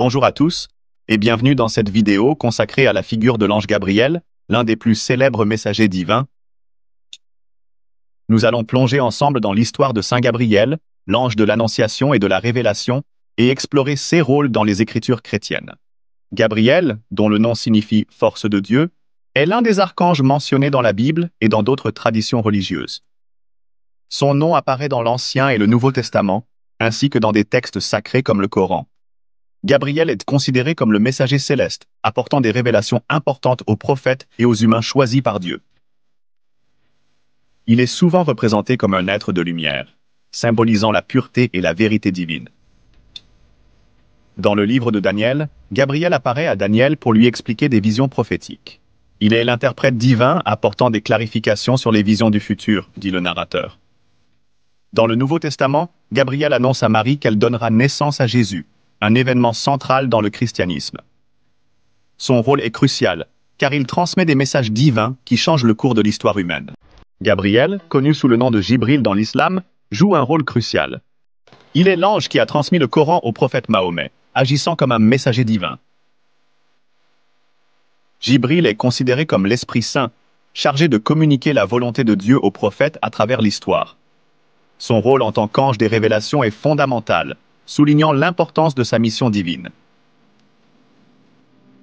Bonjour à tous et bienvenue dans cette vidéo consacrée à la figure de l'ange Gabriel, l'un des plus célèbres messagers divins. Nous allons plonger ensemble dans l'histoire de Saint Gabriel, l'ange de l'Annonciation et de la Révélation, et explorer ses rôles dans les Écritures chrétiennes. Gabriel, dont le nom signifie « force de Dieu », est l'un des archanges mentionnés dans la Bible et dans d'autres traditions religieuses. Son nom apparaît dans l'Ancien et le Nouveau Testament, ainsi que dans des textes sacrés comme le Coran. Gabriel est considéré comme le messager céleste, apportant des révélations importantes aux prophètes et aux humains choisis par Dieu. Il est souvent représenté comme un être de lumière, symbolisant la pureté et la vérité divine. Dans le livre de Daniel, Gabriel apparaît à Daniel pour lui expliquer des visions prophétiques. Il est l'interprète divin apportant des clarifications sur les visions du futur, dit le narrateur. Dans le Nouveau Testament, Gabriel annonce à Marie qu'elle donnera naissance à Jésus, un événement central dans le christianisme. Son rôle est crucial, car il transmet des messages divins qui changent le cours de l'histoire humaine. Gabriel, connu sous le nom de Jibril dans l'islam, joue un rôle crucial. Il est l'ange qui a transmis le Coran au prophète Mahomet, agissant comme un messager divin. Jibril est considéré comme l'Esprit Saint, chargé de communiquer la volonté de Dieu au prophète à travers l'histoire. Son rôle en tant qu'ange des révélations est fondamental, soulignant l'importance de sa mission divine.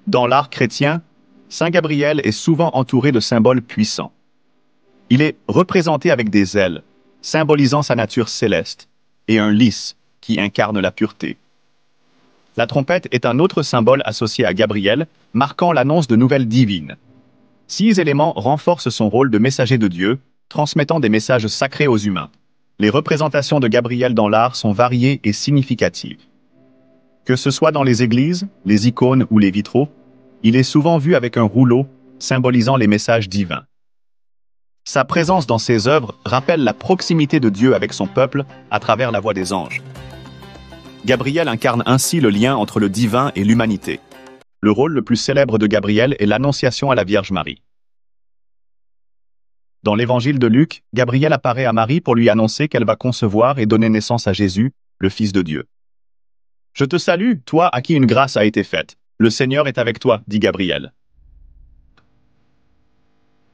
Dans l'art chrétien, Saint Gabriel est souvent entouré de symboles puissants. Il est représenté avec des ailes, symbolisant sa nature céleste, et un lys, qui incarne la pureté. La trompette est un autre symbole associé à Gabriel, marquant l'annonce de nouvelles divines. 6 éléments renforcent son rôle de messager de Dieu, transmettant des messages sacrés aux humains. Les représentations de Gabriel dans l'art sont variées et significatives. Que ce soit dans les églises, les icônes ou les vitraux, il est souvent vu avec un rouleau, symbolisant les messages divins. Sa présence dans ses œuvres rappelle la proximité de Dieu avec son peuple à travers la voix des anges. Gabriel incarne ainsi le lien entre le divin et l'humanité. Le rôle le plus célèbre de Gabriel est l'Annonciation à la Vierge Marie. Dans l'évangile de Luc, Gabriel apparaît à Marie pour lui annoncer qu'elle va concevoir et donner naissance à Jésus, le Fils de Dieu. « Je te salue, toi à qui une grâce a été faite. Le Seigneur est avec toi, dit Gabriel. »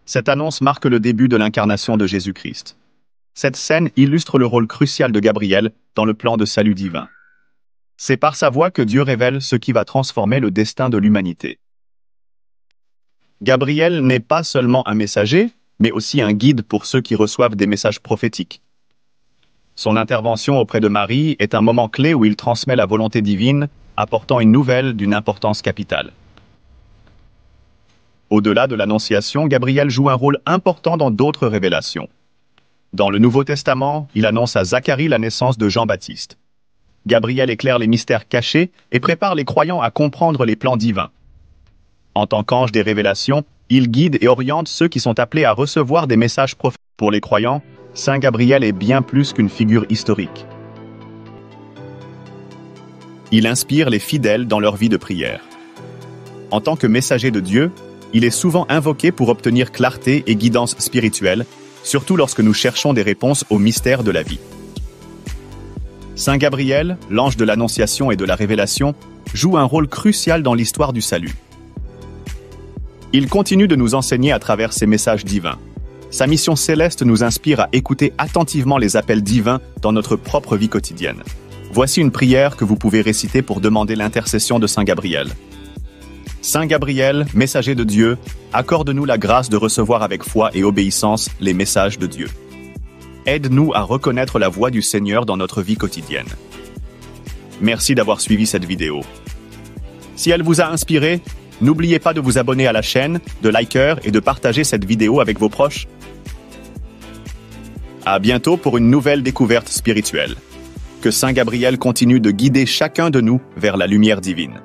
Cette annonce marque le début de l'incarnation de Jésus-Christ. Cette scène illustre le rôle crucial de Gabriel dans le plan de salut divin. C'est par sa voix que Dieu révèle ce qui va transformer le destin de l'humanité. Gabriel n'est pas seulement un messager, mais aussi un guide pour ceux qui reçoivent des messages prophétiques. Son intervention auprès de Marie est un moment clé où il transmet la volonté divine, apportant une nouvelle d'une importance capitale. Au-delà de l'Annonciation, Gabriel joue un rôle important dans d'autres révélations. Dans le Nouveau Testament, il annonce à Zacharie la naissance de Jean-Baptiste. Gabriel éclaire les mystères cachés et prépare les croyants à comprendre les plans divins. En tant qu'ange des révélations, il guide et oriente ceux qui sont appelés à recevoir des messages prophétiques. Pour les croyants, Saint Gabriel est bien plus qu'une figure historique. Il inspire les fidèles dans leur vie de prière. En tant que messager de Dieu, il est souvent invoqué pour obtenir clarté et guidance spirituelle, surtout lorsque nous cherchons des réponses aux mystères de la vie. Saint Gabriel, l'ange de l'Annonciation et de la Révélation, joue un rôle crucial dans l'histoire du salut. Il continue de nous enseigner à travers ses messages divins. Sa mission céleste nous inspire à écouter attentivement les appels divins dans notre propre vie quotidienne. Voici une prière que vous pouvez réciter pour demander l'intercession de Saint Gabriel. Saint Gabriel, messager de Dieu, accorde-nous la grâce de recevoir avec foi et obéissance les messages de Dieu. Aide-nous à reconnaître la voix du Seigneur dans notre vie quotidienne. Merci d'avoir suivi cette vidéo. Si elle vous a inspiré, n'oubliez pas de vous abonner à la chaîne, de liker et de partager cette vidéo avec vos proches. À bientôt pour une nouvelle découverte spirituelle. Que Saint Gabriel continue de guider chacun de nous vers la lumière divine.